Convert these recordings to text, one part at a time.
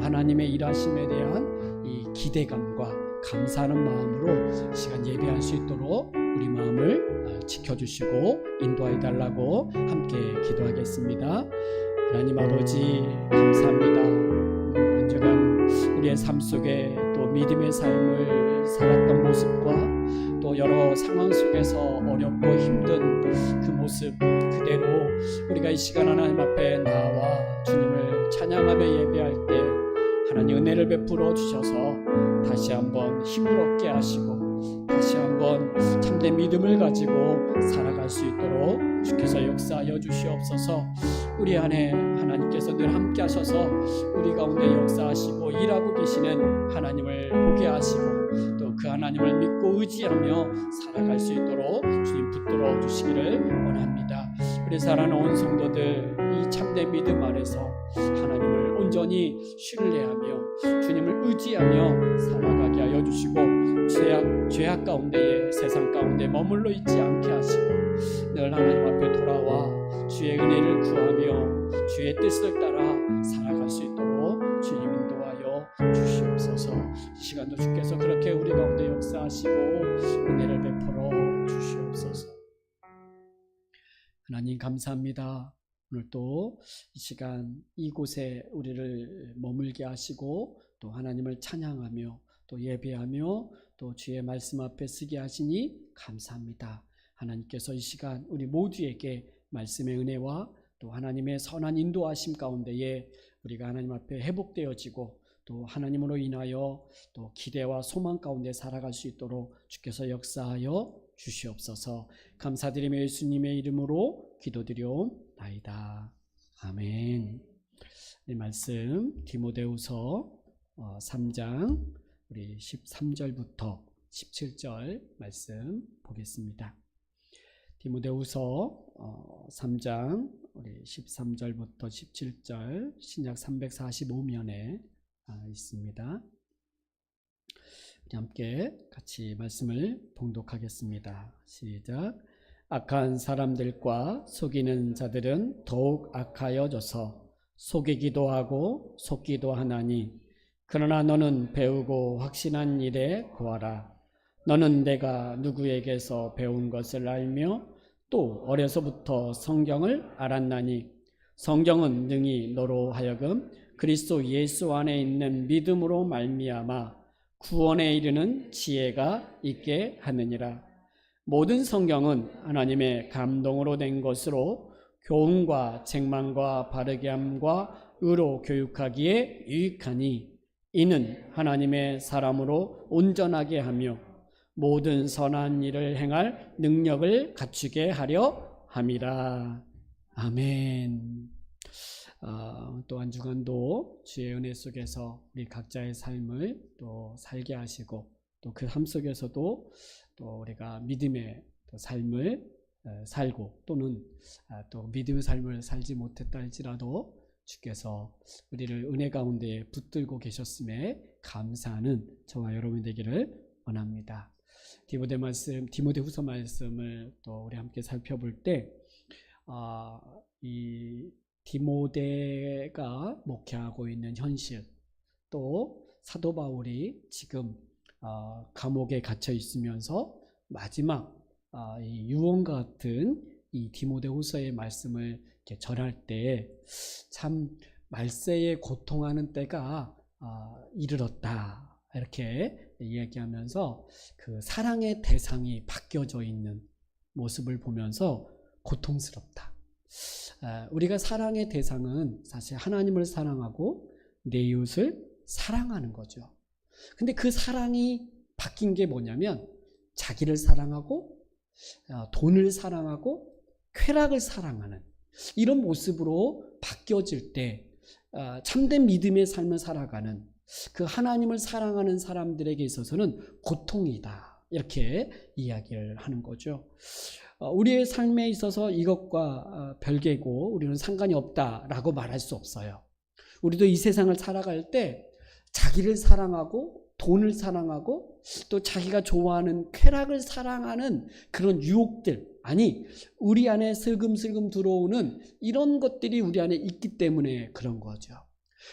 하나님의 일하심에 대한 이 기대감과 감사하는 마음으로 이 시간 예배할 수 있도록 우리 마음을 지켜주시고 인도하여 달라고 함께 기도하겠습니다. 하나님 아버지 감사합니다. 한주간 우리의 삶 속에 또 믿음의 삶을 살았던 모습과 또 여러 상황 속에서 어렵고 힘든 그 모습 그대로 우리가 이 시간 하나님 앞에 나와 주님을 찬양하며 예배할 때 하나님 은혜를 베풀어 주셔서 다시 한번 힘을 얻게 하시고 다시 한번 참된 믿음을 가지고 살아갈 수 있도록 주께서 역사하여 주시옵소서. 우리 안에 하나님께서 늘 함께 하셔서 우리 가운데 역사하시고 일하고 계시는 하나님을 보게 하시고 또 그 하나님을 믿고 의지하며 살아갈 수 있도록 주님 붙들어 주시기를 원합니다. 우리 사랑하는 온 성도들 이 참된 믿음 안에서 하나님을 온전히 신뢰하며 주님을 의지하며 살아가게 하여 주시고 죄악 가운데에 세상 가운데 머물러 있지 않게 하시고 늘 하나님 앞에 돌아와 주의 은혜를 구하며 주의 뜻을 따라 살아갈 수 있도록 주님 인도하여 주시옵소서. 이 시간도 주께서 그렇게 우리 가운데 역사하시고 은혜를 베풀어 주시옵소서. 하나님 감사합니다. 오늘 또 이 시간 이곳에 우리를 머물게 하시고 또 하나님을 찬양하며 또 예배하며 또 주의 말씀 앞에 서게 하시니 감사합니다. 하나님께서 이 시간 우리 모두에게 말씀의 은혜와 또 하나님의 선한 인도하심 가운데에 우리가 하나님 앞에 회복되어지고 또 하나님으로 인하여 또 기대와 소망 가운데 살아갈 수 있도록 주께서 역사하여 주시옵소서. 감사드리며 예수님의 이름으로 기도드려옵나이다. 아멘. 이 말씀 디모데후서 3장 우리 13절부터 17절 말씀 보겠습니다. 디모데후서 3장 우리 13절부터 17절 신약 345면에 있습니다. 우리 함께 같이 말씀을 봉독하겠습니다. 시작. 악한 사람들과 속이는 자들은 더욱 악하여져서 속이기도 하고 속기도 하나니 그러나 너는 배우고 확신한 일에 구하라. 너는 내가 누구에게서 배운 것을 알며 또 어려서부터 성경을 알았나니 성경은 능히 너로 하여금 그리스도 예수 안에 있는 믿음으로 말미암아 구원에 이르는 지혜가 있게 하느니라. 모든 성경은 하나님의 감동으로 된 것으로 교훈과 책망과 바르게 함과 의로 교육하기에 유익하니 이는 하나님의 사람으로 온전하게 하며 모든 선한 일을 행할 능력을 갖추게 하려 함이라. 아멘. 또 한 주간도 주의 은혜 속에서 우리 각자의 삶을 또 살게 하시고 또 그 삶 속에서도 또 우리가 믿음의 삶을 살고 또는 또 믿음의 삶을 살지 못했다 할지라도 주께서 우리를 은혜 가운데 붙들고 계셨음에 감사하는 저와 여러분 되기를 원합니다. 디모데후서 말씀을 또 우리 함께 살펴볼 때 이 디모데가 목회하고 있는 현실 또 사도 바울이 지금 감옥에 갇혀 있으면서 마지막 이 유언과 같은 이 디모데후서의 말씀을 이렇게 전할 때 참 말세에 고통하는 때가 이르렀다 이렇게 이야기하면서 그 사랑의 대상이 바뀌어져 있는 모습을 보면서 고통스럽다. 우리가 사랑의 대상은 사실 하나님을 사랑하고 내 이웃을 사랑하는 거죠. 근데 그 사랑이 바뀐 게 뭐냐면 자기를 사랑하고 돈을 사랑하고 쾌락을 사랑하는 이런 모습으로 바뀌어질 때 참된 믿음의 삶을 살아가는 그 하나님을 사랑하는 사람들에게 있어서는 고통이다 이렇게 이야기를 하는 거죠. 우리의 삶에 있어서 이것과 별개고 우리는 상관이 없다라고 말할 수 없어요. 우리도 이 세상을 살아갈 때 자기를 사랑하고 돈을 사랑하고 또 자기가 좋아하는 쾌락을 사랑하는 그런 유혹들, 아니 우리 안에 슬금슬금 들어오는 이런 것들이 우리 안에 있기 때문에 그런 거죠.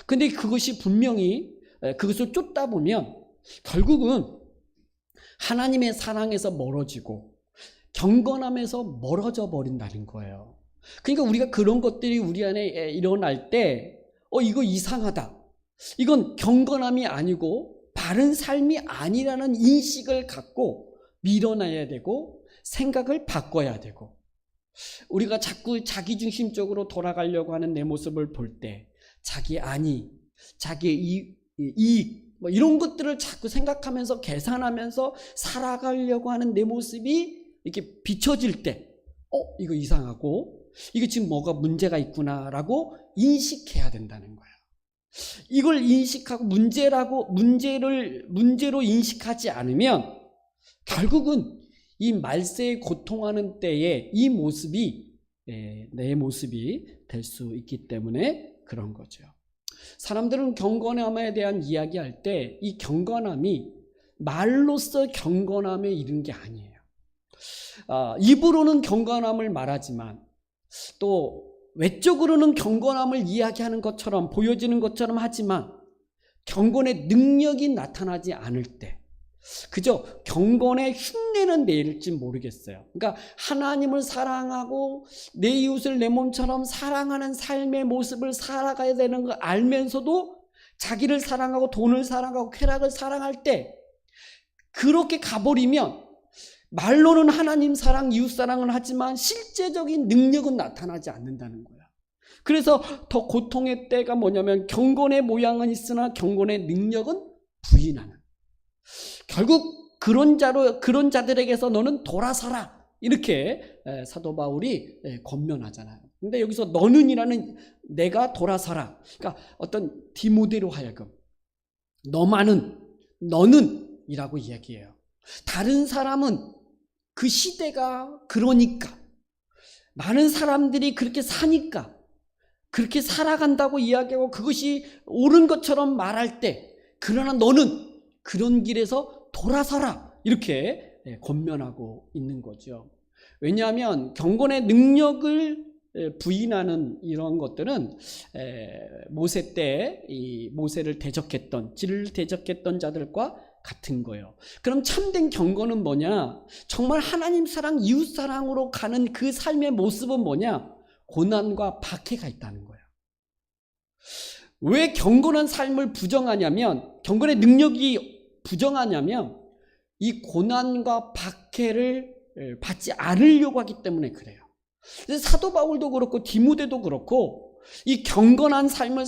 근데 그것이 분명히 그것을 쫓다 보면 결국은 하나님의 사랑에서 멀어지고 경건함에서 멀어져 버린다는 거예요. 그러니까 우리가 그런 것들이 우리 안에 일어날 때 이거 이상하다. 이건 경건함이 아니고 바른 삶이 아니라는 인식을 갖고 밀어놔야 되고 생각을 바꿔야 되고, 우리가 자꾸 자기중심적으로 돌아가려고 하는 내 모습을 볼 때 자기 안위, 자기의 이익 이런 것들을 자꾸 생각하면서 계산하면서 살아가려고 하는 내 모습이 이렇게 비춰질 때 이거 이상하고 이게 지금 뭐가 문제가 있구나라고 인식해야 된다는 거예요. 이걸 인식하고 문제로 인식하지 않으면 결국은 이 말세에 고통하는 때에 이 모습이 내 모습이 될 수 있기 때문에 그런 거죠. 사람들은 경건함에 대한 이야기할 때 이 경건함이 말로써 경건함에 이른 게 아니에요. 입으로는 경건함을 말하지만 또 외적으로는 경건함을 이야기하는 것처럼 보여지는 것처럼 하지만 경건의 능력이 나타나지 않을 때 그저 경건의 흉내는 내릴지 모르겠어요. 그러니까 하나님을 사랑하고 내 이웃을 내 몸처럼 사랑하는 삶의 모습을 살아가야 되는 걸 알면서도 자기를 사랑하고 돈을 사랑하고 쾌락을 사랑할 때 그렇게 가버리면 말로는 하나님 사랑, 이웃 사랑을 하지만 실제적인 능력은 나타나지 않는다는 거야. 그래서 더 고통의 때가 뭐냐면 경건의 모양은 있으나 경건의 능력은 부인하는. 결국 그런 자들에게서 너는 돌아서라 이렇게 사도 바울이 권면하잖아요. 근데 여기서 너는이라는 내가 돌아서라. 그러니까 어떤 디모데로 하여금 너는이라고 이야기해요. 다른 사람은 그 시대가 그러니까 많은 사람들이 그렇게 사니까 그렇게 살아간다고 이야기하고 그것이 옳은 것처럼 말할 때 그러나 너는 그런 길에서 돌아서라 이렇게 권면하고 있는 거죠. 왜냐하면 경건의 능력을 부인하는 이런 것들은 모세 때 이 모세를 대적했던 진리를 대적했던 자들과 같은 거예요. 그럼 참된 경건은 뭐냐? 정말 하나님 사랑, 이웃 사랑으로 가는 그 삶의 모습은 뭐냐? 고난과 박해가 있다는 거예요. 왜 경건한 삶을 부정하냐면, 경건의 능력이 부정하냐면 이 고난과 박해를 받지 않으려고 하기 때문에 그래요. 사도 바울도 그렇고 디모데도 그렇고 이 경건한 삶을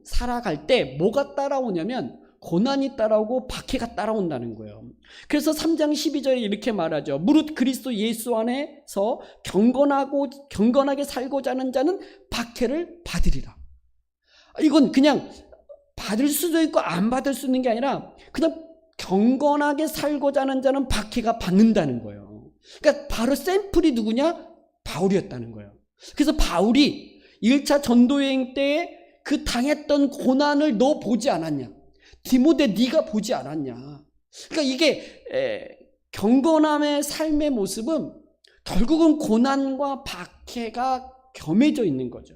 살아갈 때 뭐가 따라오냐면 고난이 따라오고 박해가 따라온다는 거예요. 그래서 3장 12절에 이렇게 말하죠. 무릇 그리스도 예수 안에서 경건하게 살고자 하는 자는 박해를 받으리라. 이건 그냥 받을 수도 있고 안 받을 수 있는 게 아니라 그냥 경건하게 살고자 하는 자는 박해가 받는다는 거예요. 그러니까 바로 샘플이 누구냐? 바울이었다는 거예요. 그래서 바울이 1차 전도여행 때에 그 당했던 고난을 너 보지 않았냐? 디모데 네가 보지 않았냐? 그러니까 이게 경건함의 삶의 모습은 결국은 고난과 박해가 겸해져 있는 거죠.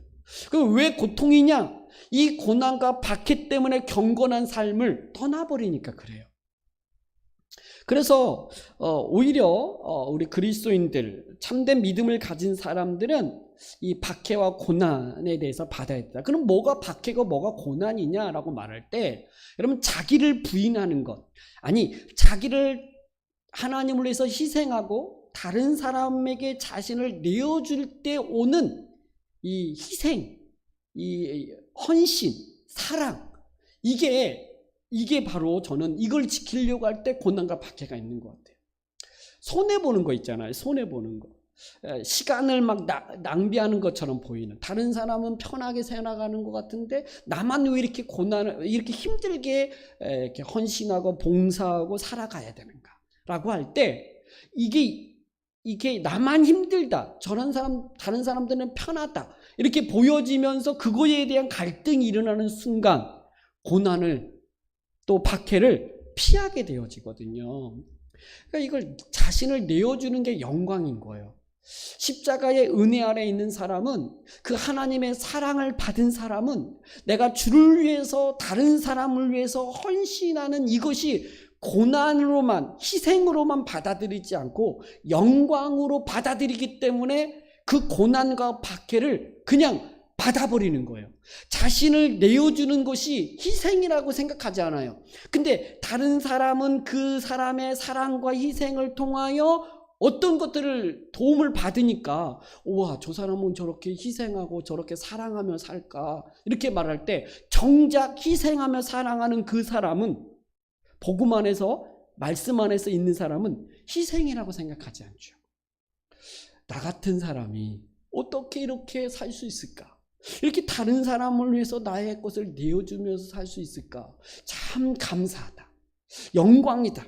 그럼 왜 고통이냐? 이 고난과 박해 때문에 경건한 삶을 떠나버리니까 그래요. 그래서 오히려 우리 그리스도인들 참된 믿음을 가진 사람들은 이 박해와 고난에 대해서 받아야 된다. 그럼 뭐가 박해고 뭐가 고난이냐라고 말할 때 여러분 자기를 부인하는 것, 아니 자기를 하나님을 위해서 희생하고 다른 사람에게 자신을 내어줄 때 오는 이 희생, 이 헌신, 사랑, 이게 바로 저는 이걸 지키려고 할 때 고난과 박해가 있는 것 같아요. 손해보는 거 있잖아요. 손해보는 거. 시간을 막 낭비하는 것처럼 보이는, 다른 사람은 편하게 살아가는 것 같은데 나만 왜 이렇게 이렇게 힘들게 이렇게 헌신하고 봉사하고 살아가야 되는가 라고 할 때 이게 나만 힘들다, 다른 사람들은 편하다 이렇게 보여지면서 그거에 대한 갈등이 일어나는 순간 고난을 또 박해를 피하게 되어지거든요. 그러니까 이걸 자신을 내어주는 게 영광인 거예요. 십자가의 은혜 아래 있는 사람은, 그 하나님의 사랑을 받은 사람은 내가 주를 위해서, 다른 사람을 위해서 헌신하는 이것이 고난으로만, 희생으로만 받아들이지 않고 영광으로 받아들이기 때문에 그 고난과 박해를 그냥 받아버리는 거예요. 자신을 내어주는 것이 희생이라고 생각하지 않아요. 근데 다른 사람은 그 사람의 사랑과 희생을 통하여 어떤 것들을 도움을 받으니까, 우와, 저 사람은 저렇게 희생하고 저렇게 사랑하며 살까, 이렇게 말할 때 정작 희생하며 사랑하는 그 사람은, 복음 안에서, 말씀 안에서 있는 사람은 희생이라고 생각하지 않죠. 나 같은 사람이 어떻게 이렇게 살 수 있을까? 이렇게 다른 사람을 위해서 나의 것을 내어주면서 살 수 있을까? 참 감사하다. 영광이다.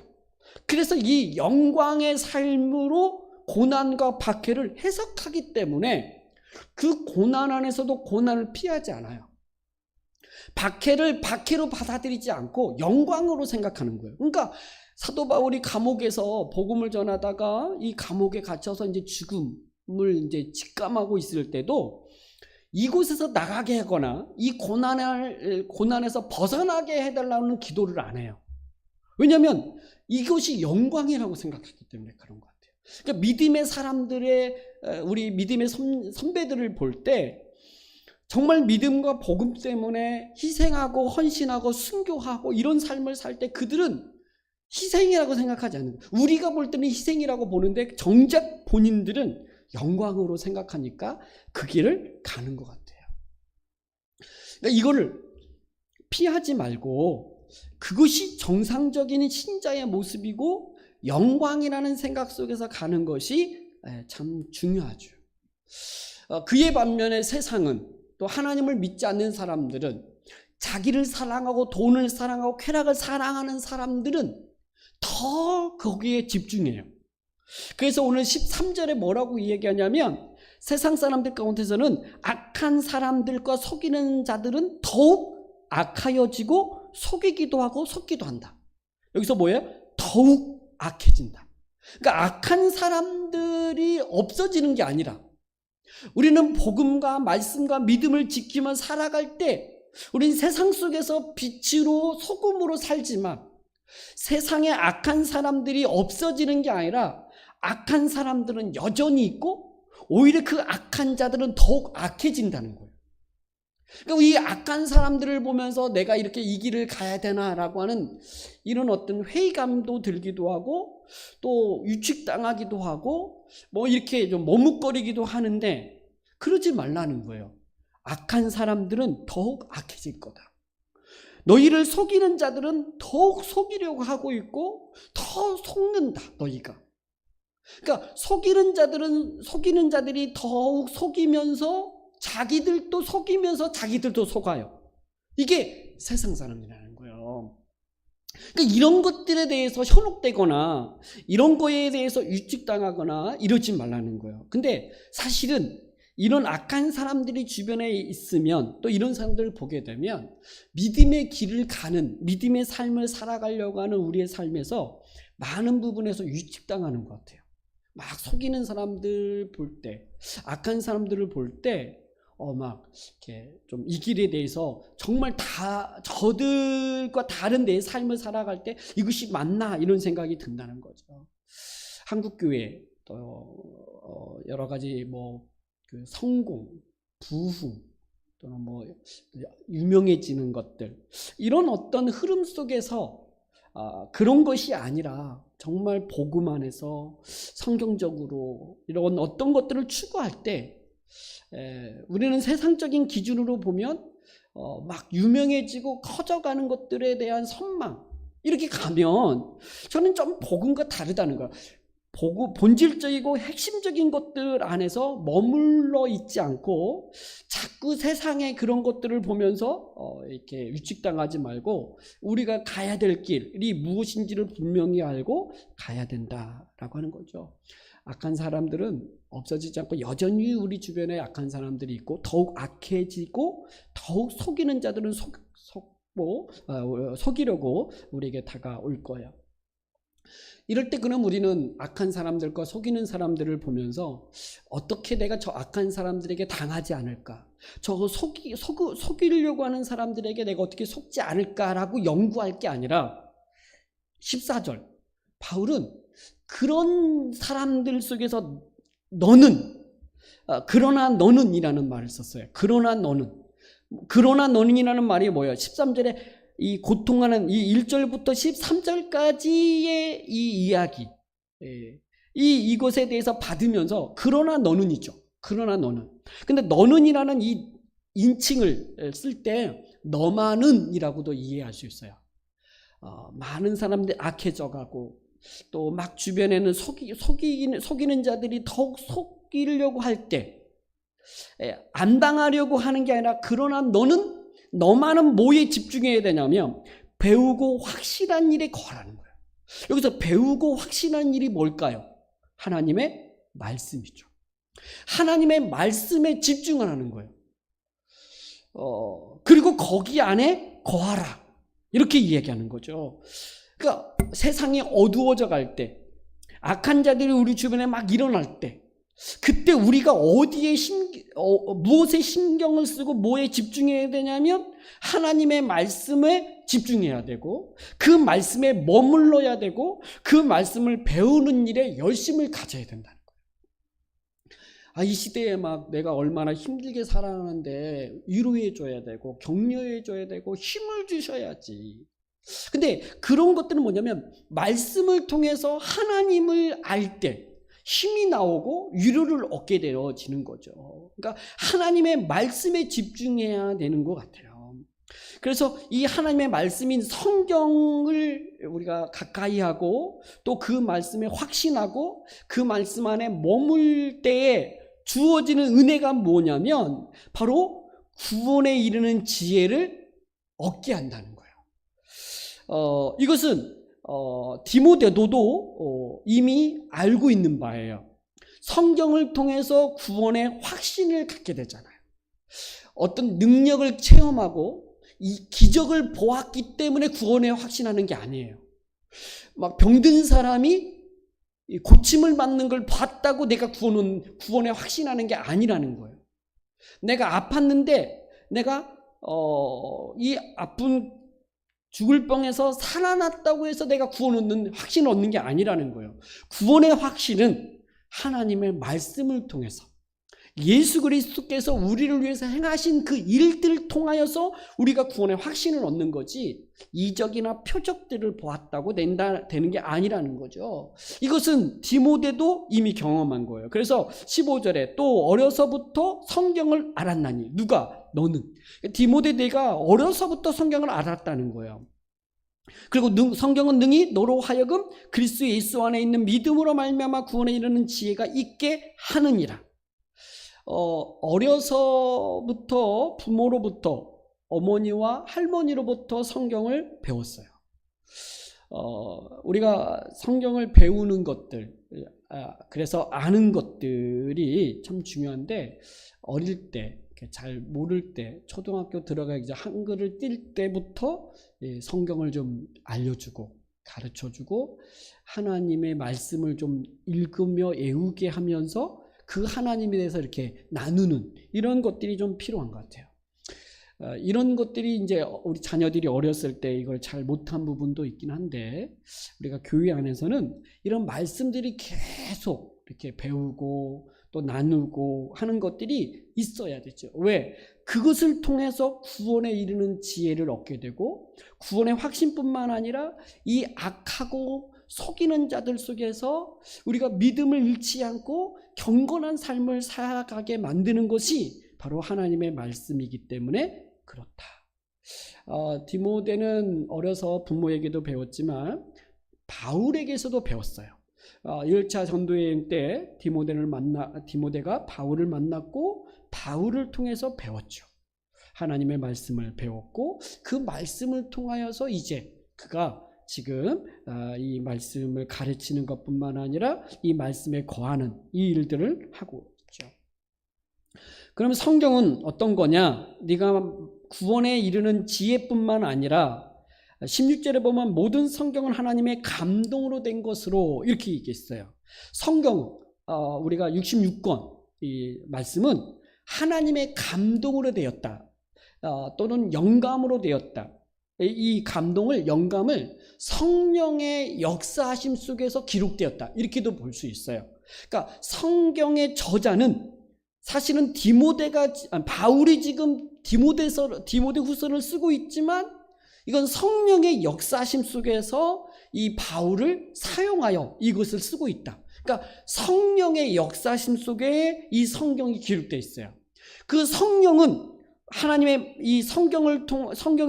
그래서 이 영광의 삶으로 고난과 박해를 해석하기 때문에 그 고난 안에서도 고난을 피하지 않아요. 박해를 박해로 받아들이지 않고 영광으로 생각하는 거예요. 그러니까 사도 바울이 감옥에서 복음을 전하다가 이 감옥에 갇혀서 이제 죽음을 이제 직감하고 있을 때도 이곳에서 나가게 하거나 이 고난에서 벗어나게 해달라는 기도를 안 해요. 왜냐하면 이것이 영광이라고 생각했기 때문에 그런 것 같아요. 그러니까 믿음의 사람들의, 우리 믿음의 선배들을 볼 때 정말 믿음과 복음 때문에 희생하고 헌신하고 순교하고 이런 삶을 살 때 그들은 희생이라고 생각하지 않는 거예요. 우리가 볼 때는 희생이라고 보는데 정작 본인들은 영광으로 생각하니까 그 길을 가는 것 같아요. 그러니까 이거를 피하지 말고 그것이 정상적인 신자의 모습이고 영광이라는 생각 속에서 가는 것이 참 중요하죠. 그의 반면에 세상은, 또 하나님을 믿지 않는 사람들은, 자기를 사랑하고 돈을 사랑하고 쾌락을 사랑하는 사람들은 더 거기에 집중해요. 그래서 오늘 13절에 뭐라고 얘기하냐면, 세상 사람들 가운데서는 악한 사람들과 속이는 자들은 더욱 악하여지고 속이기도 하고 속기도 한다. 여기서 뭐예요? 더욱 악해진다. 그러니까 악한 사람들이 없어지는 게 아니라, 우리는 복음과 말씀과 믿음을 지키며 살아갈 때 우린 세상 속에서 빛으로 소금으로 살지만 세상에 악한 사람들이 없어지는 게 아니라 악한 사람들은 여전히 있고 오히려 그 악한 자들은 더욱 악해진다는 거예요. 그러니까 이 악한 사람들을 보면서 내가 이렇게 이 길을 가야 되나라고 하는 이런 어떤 회의감도 들기도 하고 또 유축당하기도 하고 뭐 이렇게 좀 머뭇거리기도 하는데, 그러지 말라는 거예요. 악한 사람들은 더욱 악해질 거다. 너희를 속이는 자들은 더욱 속이려고 하고 있고 더 속는다, 너희가. 그러니까 속이는 자들이 더욱 속이면서 자기들도 속이면서 자기들도 속아요. 이게 세상 사람이라는 거예요. 그러니까 이런 것들에 대해서 현혹되거나 이런 거에 대해서 유축당하거나 이러지 말라는 거예요. 근데 사실은 이런 악한 사람들이 주변에 있으면, 또 이런 사람들을 보게 되면 믿음의 길을 가는, 믿음의 삶을 살아가려고 하는 우리의 삶에서 많은 부분에서 유축당하는 것 같아요. 막 속이는 사람들 볼 때, 악한 사람들을 볼 때 막 이렇게 좀 이 길에 대해서 정말 다 저들과 다른 내 삶을 살아갈 때 이것이 맞나, 이런 생각이 든다는 거죠. 한국 교회 또 여러 가지 뭐 그 성공, 부흥, 또는 뭐 유명해지는 것들, 이런 어떤 흐름 속에서 그런 것이 아니라 정말 복음 안에서 성경적으로 이런 어떤 것들을 추구할 때 우리는 세상적인 기준으로 보면 막 유명해지고 커져가는 것들에 대한 선망, 이렇게 가면 저는 좀 복음과 다르다는 거예요. 본질적이고 핵심적인 것들 안에서 머물러 있지 않고 자꾸 세상의 그런 것들을 보면서 이렇게 유축당하지 말고 우리가 가야 될 길이 무엇인지를 분명히 알고 가야 된다라고 하는 거죠. 악한 사람들은 없어지지 않고 여전히 우리 주변에 악한 사람들이 있고 더욱 악해지고 더욱 속이는 자들은 속이려고 우리에게 다가올 거예요. 이럴 때 그럼 우리는 악한 사람들과 속이는 사람들을 보면서 어떻게 내가 저 악한 사람들에게 당하지 않을까? 저 속이려고 하는 사람들에게 내가 어떻게 속지 않을까라고 연구할 게 아니라 14절 바울은 그런 사람들 속에서 너는 그러나 너는 이라는 말을 썼어요. 그러나 너는 이라는 말이 뭐예요? 13절에 이 고통하는 이 1절부터 13절까지의 이 이야기, 이것에 대해서 받으면서 그러나 너는이죠. 그러나 너는. 근데 너는이라는 이 인칭을 쓸 때 너만은 이라고도 이해할 수 있어요. 많은 사람들이 악해져 가고 또 막 주변에는 속이는 자들이 더욱 속이려고 할 때 안 당하려고 하는 게 아니라 그러나 너만은 뭐에 집중해야 되냐면 배우고 확실한 일에 거하라는 거예요. 여기서 배우고 확실한 일이 뭘까요? 하나님의 말씀이죠. 하나님의 말씀에 집중을 하는 거예요. 그리고 거기 안에 거하라 이렇게 이야기하는 거죠. 그러니까 세상이 어두워져 갈 때, 악한 자들이 우리 주변에 막 일어날 때, 그때 우리가 무엇에 신경을 쓰고 뭐에 집중해야 되냐면 하나님의 말씀에 집중해야 되고 그 말씀에 머물러야 되고 그 말씀을 배우는 일에 열심을 가져야 된다는 거예요. 이 시대에 막 내가 얼마나 힘들게 살아가는데 위로해 줘야 되고 격려해 줘야 되고 힘을 주셔야지. 근데 그런 것들은 뭐냐면 말씀을 통해서 하나님을 알 때 힘이 나오고 위로를 얻게 되어지는 거죠. 그러니까 하나님의 말씀에 집중해야 되는 것 같아요. 그래서 이 하나님의 말씀인 성경을 우리가 가까이 하고 또 그 말씀에 확신하고 그 말씀 안에 머물 때에 주어지는 은혜가 뭐냐면 바로 구원에 이르는 지혜를 얻게 한다는 거예요. 이것은 디모데도 이미 알고 있는 바예요. 성경을 통해서 구원의 확신을 갖게 되잖아요. 어떤 능력을 체험하고 이 기적을 보았기 때문에 구원에 확신하는 게 아니에요. 막 병든 사람이 고침을 받는 걸 봤다고 내가 구원에 확신하는 게 아니라는 거예요. 내가 아팠는데 내가 이 아픈 죽을 뻥에서 살아났다고 해서 내가 확신을 얻는 게 아니라는 거예요. 구원의 확신은 하나님의 말씀을 통해서 예수 그리스도께서 우리를 위해서 행하신 그 일들을 통하여서 우리가 구원의 확신을 얻는 거지 이적이나 표적들을 보았다고 되는 게 아니라는 거죠. 이것은 디모데도 이미 경험한 거예요. 그래서 15절에 또 어려서부터 성경을 알았나니 누가? 너는. 디모데 내가 어려서부터 성경을 알았다는 거예요. 그리고 성경은 능히 너로 하여금 그리스도 예수 안에 있는 믿음으로 말미암아 구원에 이르는 지혜가 있게 하느니라. 어려서부터 부모로부터 어머니와 할머니로부터 성경을 배웠어요. 우리가 성경을 배우는 것들, 그래서 아는 것들이 참 중요한데 어릴 때 잘 모를 때 초등학교 들어가기 전 한글을 띨 때부터 성경을 좀 알려주고 가르쳐주고 하나님의 말씀을 좀 읽으며 외우게 하면서 그 하나님에 대해서 이렇게 나누는 이런 것들이 좀 필요한 것 같아요. 이런 것들이 이제 우리 자녀들이 어렸을 때 이걸 잘 못한 부분도 있긴 한데 우리가 교회 안에서는 이런 말씀들이 계속 이렇게 배우고 또 나누고 하는 것들이 있어야 되죠. 왜? 그것을 통해서 구원에 이르는 지혜를 얻게 되고 구원의 확신뿐만 아니라 이 악하고 속이는 자들 속에서 우리가 믿음을 잃지 않고 경건한 삶을 살아가게 만드는 것이 바로 하나님의 말씀이기 때문에 그렇다. 디모데는 어려서 부모에게도 배웠지만 바울에게서도 배웠어요. 1차 전도여행 때 디모데가 바울을 만났고 바울을 통해서 배웠죠. 하나님의 말씀을 배웠고 그 말씀을 통하여서 이제 그가 지금 이 말씀을 가르치는 것뿐만 아니라 이 말씀에 거하는 이 일들을 하고 있죠. 그럼 성경은 어떤 거냐? 네가 구원에 이르는 지혜뿐만 아니라 16절에 보면 모든 성경은 하나님의 감동으로 된 것으로 이렇게 얘기했어요. 성경, 우리가 66권 이 말씀은 하나님의 감동으로 되었다. 또는 영감으로 되었다. 이 감동을, 영감을 성령의 역사하심 속에서 기록되었다. 이렇게도 볼 수 있어요. 그러니까 성경의 저자는 사실은 바울이 지금 디모데 후서를 쓰고 있지만 이건 성령의 역사하심 속에서 이 바울을 사용하여 이것을 쓰고 있다. 그러니까 성령의 역사하심 속에 이 성경이 기록되어 있어요. 그 성령은 하나님의 이 성경을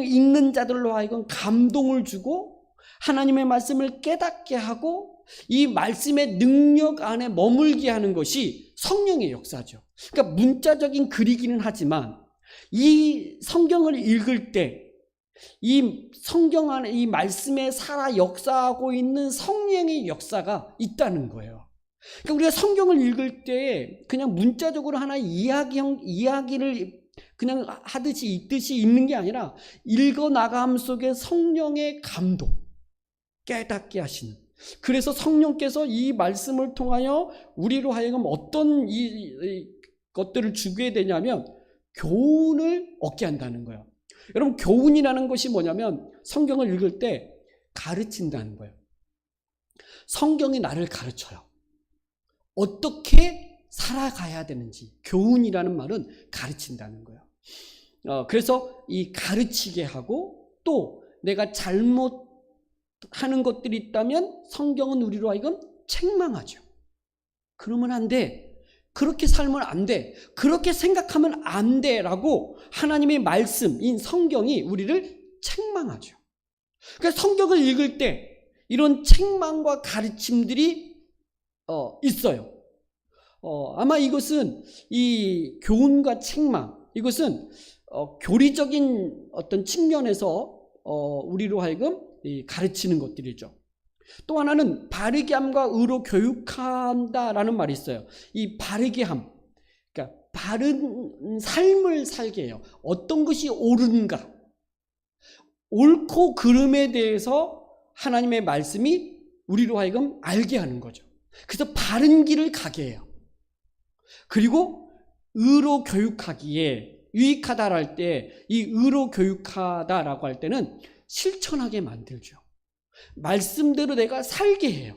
읽는 자들로 하여금 감동을 주고 하나님의 말씀을 깨닫게 하고 이 말씀의 능력 안에 머물게 하는 것이 성령의 역사죠. 그러니까 문자적인 글이기는 하지만 이 성경을 읽을 때 이 성경 안에 이 말씀에 살아 역사하고 있는 성령의 역사가 있다는 거예요. 그러니까 우리가 성경을 읽을 때 그냥 문자적으로 하나의 이야기를 그냥 하듯이 읽듯이 읽는 게 아니라 읽어나감 속에 성령의 감동, 깨닫게 하시는. 그래서 성령께서 이 말씀을 통하여 우리로 하여금 어떤 이 것들을 주게 되냐면 교훈을 얻게 한다는 거예요. 여러분, 교훈이라는 것이 뭐냐면 성경을 읽을 때 가르친다는 거예요. 성경이 나를 가르쳐요. 어떻게 살아가야 되는지. 교훈이라는 말은 가르친다는 거예요. 그래서 이 가르치게 하고 또 내가 잘못하는 것들이 있다면 성경은 우리로 하여금 책망하죠. 그러면 안 돼. 그렇게 살면 안 돼. 그렇게 생각하면 안 돼라고 하나님의 말씀인 성경이 우리를 책망하죠. 그러니까 성경을 읽을 때 이런 책망과 가르침들이 있어요. 아마 이것은 이 교훈과 책망, 이것은 교리적인 어떤 측면에서 우리로 하여금 가르치는 것들이죠. 또 하나는 바르게 함과 의로 교육한다라는 말이 있어요. 이 바르게 함, 그러니까 바른 삶을 살게 해요. 어떤 것이 옳은가, 옳고 그름에 대해서 하나님의 말씀이 우리로 하여금 알게 하는 거죠. 그래서 바른 길을 가게 해요. 그리고 의로 교육하기에 유익하다라 할 때 이 의로 교육하다라고 할 때는 실천하게 만들죠. 말씀대로 내가 살게 해요.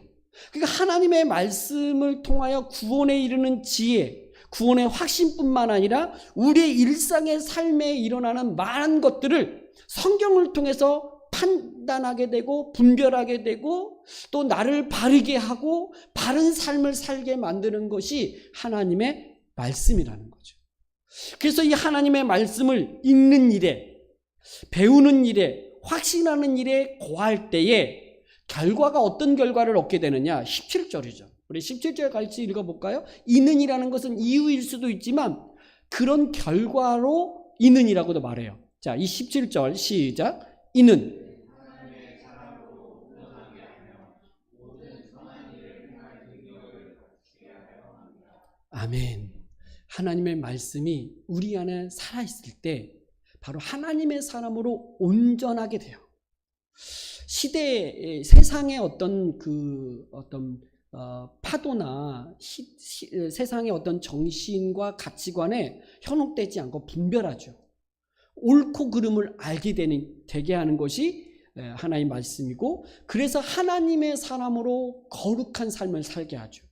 그러니까 하나님의 말씀을 통하여 구원에 이르는 지혜, 구원의 확신뿐만 아니라 우리의 일상의 삶에 일어나는 많은 것들을 성경을 통해서 판단하게 되고 분별하게 되고 또 나를 바르게 하고 바른 삶을 살게 만드는 것이 하나님의 말씀이라는 거죠. 그래서 이 하나님의 말씀을 읽는 일에, 배우는 일에, 확신하는 일에 고할 때에 결과가 어떤 결과를 얻게 되느냐? 17절이죠. 우리 17절 같이 읽어볼까요? 이는이라는 것은 이유일 수도 있지만 그런 결과로 이는이라고도 말해요. 자, 이 17절 시작. 이는 아멘. 하나님의 말씀이 우리 안에 살아있을 때 바로 하나님의 사람으로 온전하게 돼요. 세상의 어떤 파도나 세상의 어떤 정신과 가치관에 현혹되지 않고 분별하죠. 옳고 그름을 되게 하는 것이 하나님의 말씀이고, 그래서 하나님의 사람으로 거룩한 삶을 살게 하죠.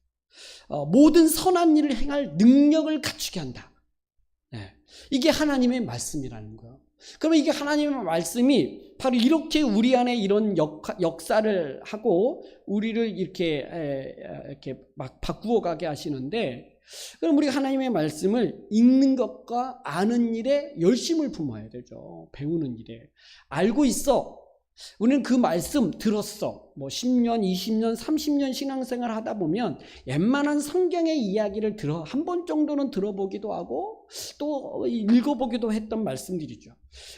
모든 선한 일을 행할 능력을 갖추게 한다. 이게 하나님의 말씀이라는 거예요. 그러면 이게 하나님의 말씀이 바로 이렇게 우리 안에 이런 역사를 하고 우리를 이렇게 막 바꾸어 가게 하시는데, 그럼 우리가 하나님의 말씀을 읽는 것과 아는 일에 열심을 품어야 되죠. 배우는 일에. 알고 있어. 우리는 그 말씀 들었어. 10년, 20년, 30년 신앙생활 하다 보면 웬만한 성경의 이야기를 한 번 정도는 들어보기도 하고 또 읽어보기도 했던 말씀들이죠.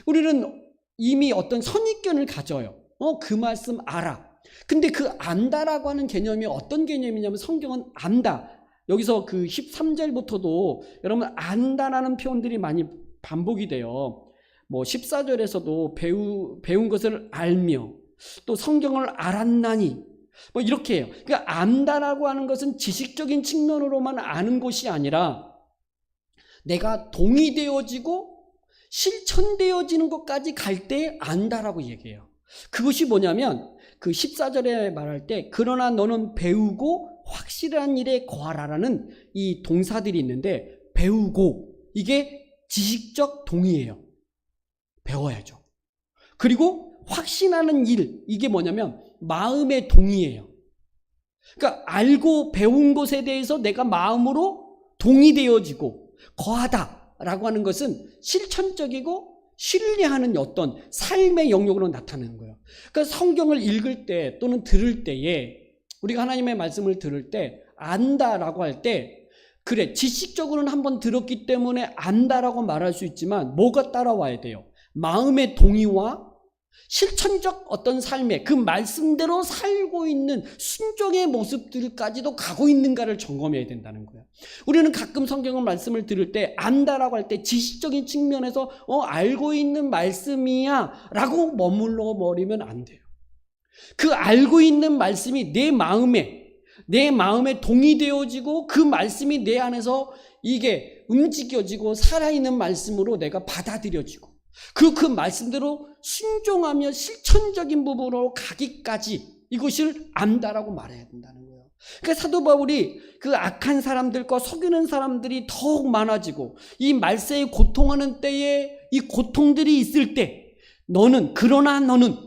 우리는 이미 어떤 선입견을 가져요. 그 말씀 알아. 근데 그 안다라고 하는 개념이 어떤 개념이냐면 성경은 안다. 여기서 그 13절부터도 여러분 안다라는 표현들이 많이 반복이 돼요. 뭐 14절에서도 배운 것을 알며 또 성경을 알았나니 뭐 이렇게 해요. 그러니까 안다라고 하는 것은 지식적인 측면으로만 아는 것이 아니라 내가 동의되어지고 실천되어지는 것까지 갈 때 안다라고 얘기해요. 그것이 뭐냐면 그 14절에 말할 때 그러나 너는 배우고 확실한 일에 거하라라는 이 동사들이 있는데 배우고 이게 지식적 동의예요. 배워야죠. 그리고 확신하는 일 이게 뭐냐면 마음의 동의예요. 그러니까 알고 배운 것에 대해서 내가 마음으로 동의되어지고 거하다라고 하는 것은 실천적이고 신뢰하는 어떤 삶의 영역으로 나타나는 거예요. 그러니까 성경을 읽을 때 또는 들을 때에 우리가 하나님의 말씀을 들을 때 안다라고 할 때 그래 지식적으로는 한번 들었기 때문에 안다라고 말할 수 있지만 뭐가 따라와야 돼요? 마음의 동의와 실천적 어떤 삶의 그 말씀대로 살고 있는 순종의 모습들까지도 가고 있는가를 점검해야 된다는 거예요. 우리는 가끔 성경의 말씀을 들을 때 안다라고 할 때 지식적인 측면에서 알고 있는 말씀이야 라고 머물러 버리면 안 돼요. 그 알고 있는 말씀이 내 마음에 동의되어지고 그 말씀이 내 안에서 이게 움직여지고 살아있는 말씀으로 내가 받아들여지고 그 말씀대로 순종하며 실천적인 부분으로 가기까지 이것을 안다라고 말해야 된다는 거예요. 그러니까 사도 바울이 그 악한 사람들과 속이는 사람들이 더욱 많아지고 이 말세에 고통하는 때에 이 고통들이 있을 때 그러나 너는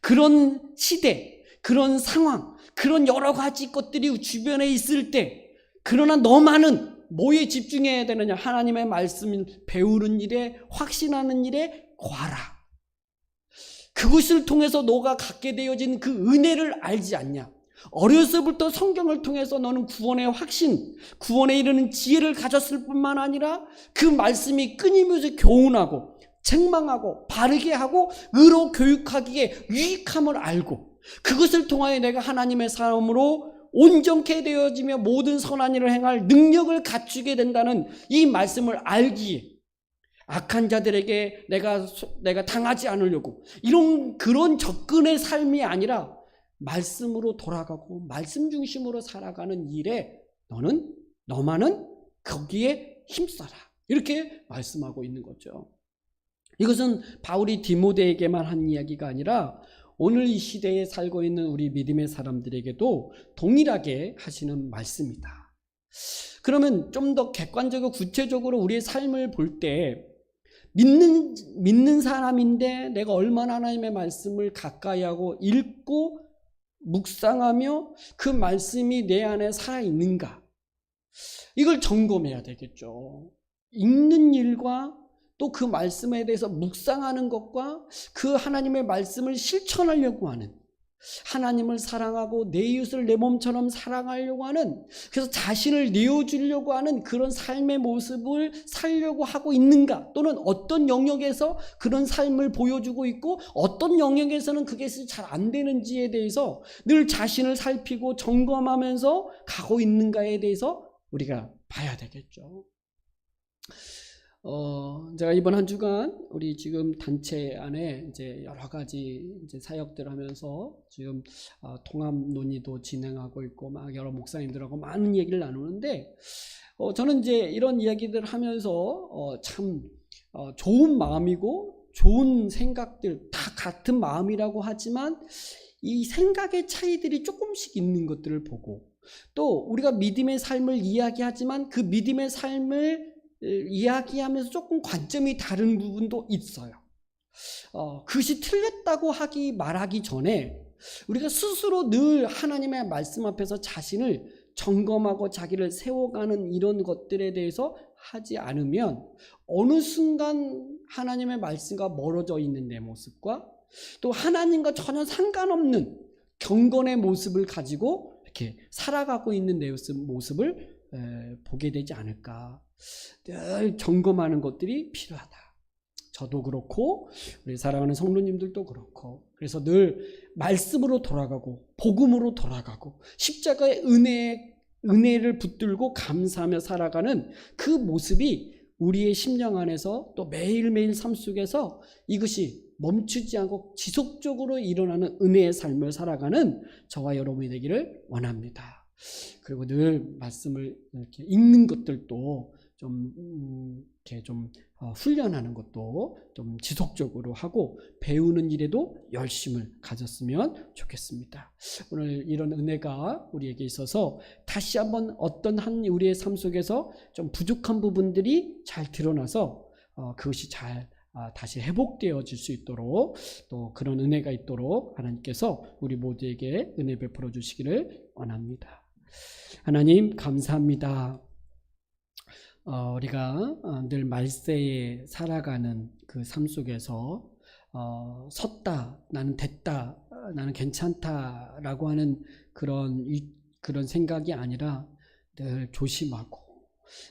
그런 시대, 그런 상황, 그런 여러 가지 것들이 주변에 있을 때 그러나 너만은 뭐에 집중해야 되느냐? 하나님의 말씀을 배우는 일에 확신하는 일에 거하라. 그것을 통해서 너가 갖게 되어진 그 은혜를 알지 않냐? 어려서부터 성경을 통해서 너는 구원의 확신, 구원에 이르는 지혜를 가졌을 뿐만 아니라 그 말씀이 끊임없이 교훈하고 책망하고 바르게 하고 의로 교육하기에 유익함을 알고 그것을 통하여 내가 하나님의 사람으로 온전케 되어지며 모든 선한 일을 행할 능력을 갖추게 된다는 이 말씀을 알기에 악한 자들에게 내가 당하지 않으려고 그런 접근의 삶이 아니라 말씀으로 돌아가고 말씀 중심으로 살아가는 일에 너만은 거기에 힘써라 이렇게 말씀하고 있는 거죠. 이것은 바울이 디모데에게만 한 이야기가 아니라 오늘 이 시대에 살고 있는 우리 믿음의 사람들에게도 동일하게 하시는 말씀이다. 그러면 좀 더 객관적이고 구체적으로 우리의 삶을 볼 때 믿는 사람인데 내가 얼마나 하나님의 말씀을 가까이 하고 읽고 묵상하며 그 말씀이 내 안에 살아있는가 이걸 점검해야 되겠죠. 읽는 일과 또 그 말씀에 대해서 묵상하는 것과 그 하나님의 말씀을 실천하려고 하는 하나님을 사랑하고 내 이웃을 내 몸처럼 사랑하려고 하는 그래서 자신을 내어주려고 하는 그런 삶의 모습을 살려고 하고 있는가 또는 어떤 영역에서 그런 삶을 보여주고 있고 어떤 영역에서는 그게 잘 안 되는지에 대해서 늘 자신을 살피고 점검하면서 가고 있는가에 대해서 우리가 봐야 되겠죠. 제가 이번 한 주간 우리 지금 단체 안에 이제 여러 가지 이제 사역들 하면서 지금 통합 논의도 진행하고 있고 막 여러 목사님들하고 많은 얘기를 나누는데 저는 이제 이런 이야기들 하면서 참 좋은 마음이고 좋은 생각들 다 같은 마음이라고 하지만 이 생각의 차이들이 조금씩 있는 것들을 보고 또 우리가 믿음의 삶을 이야기하지만 그 믿음의 삶을 이야기하면서 조금 관점이 다른 부분도 있어요. 그것이 틀렸다고 말하기 전에 우리가 스스로 늘 하나님의 말씀 앞에서 자신을 점검하고 자기를 세워가는 이런 것들에 대해서 하지 않으면 어느 순간 하나님의 말씀과 멀어져 있는 내 모습과 또 하나님과 전혀 상관없는 경건의 모습을 가지고 이렇게 살아가고 있는 내 모습을 보게 되지 않을까. 늘 점검하는 것들이 필요하다. 저도 그렇고 우리 사랑하는 성도님들도 그렇고 그래서 늘 말씀으로 돌아가고 복음으로 돌아가고 십자가의 은혜를 붙들고 감사하며 살아가는 그 모습이 우리의 심령 안에서 또 매일매일 삶 속에서 이것이 멈추지 않고 지속적으로 일어나는 은혜의 삶을 살아가는 저와 여러분이 되기를 원합니다. 그리고 늘 말씀을 이렇게 읽는 것들도 이렇게 훈련하는 것도 좀 지속적으로 하고 배우는 일에도 열심을 가졌으면 좋겠습니다. 오늘 이런 은혜가 우리에게 있어서 다시 한번 어떤 한 우리의 삶 속에서 좀 부족한 부분들이 잘 드러나서 그것이 잘 다시 회복되어질 수 있도록 또 그런 은혜가 있도록 하나님께서 우리 모두에게 은혜 베풀어 주시기를 원합니다. 하나님 감사합니다. 우리가 늘 말세에 살아가는 그 삶 속에서 섰다, 나는 됐다, 나는 괜찮다라고 하는 그런 생각이 아니라 늘 조심하고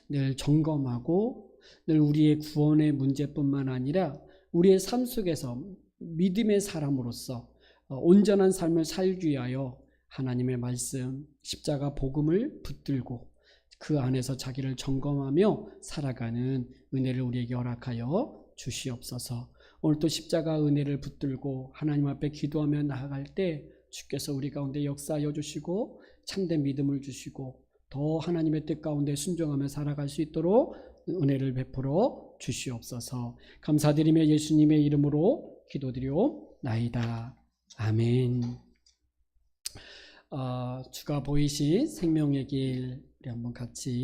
늘 점검하고 늘 우리의 구원의 문제뿐만 아니라 우리의 삶 속에서 믿음의 사람으로서 온전한 삶을 살기 위하여 하나님의 말씀, 십자가 복음을 붙들고 그 안에서 자기를 점검하며 살아가는 은혜를 우리에게 허락하여 주시옵소서. 오늘 또 십자가 은혜를 붙들고 하나님 앞에 기도하며 나아갈 때 주께서 우리 가운데 역사하여 주시고 참된 믿음을 주시고 더 하나님의 뜻 가운데 순종하며 살아갈 수 있도록 은혜를 베풀어 주시옵소서. 감사드리며 예수님의 이름으로 기도드리옵나이다. 아멘. 주가 보이신 생명의 길 우리 한번 같이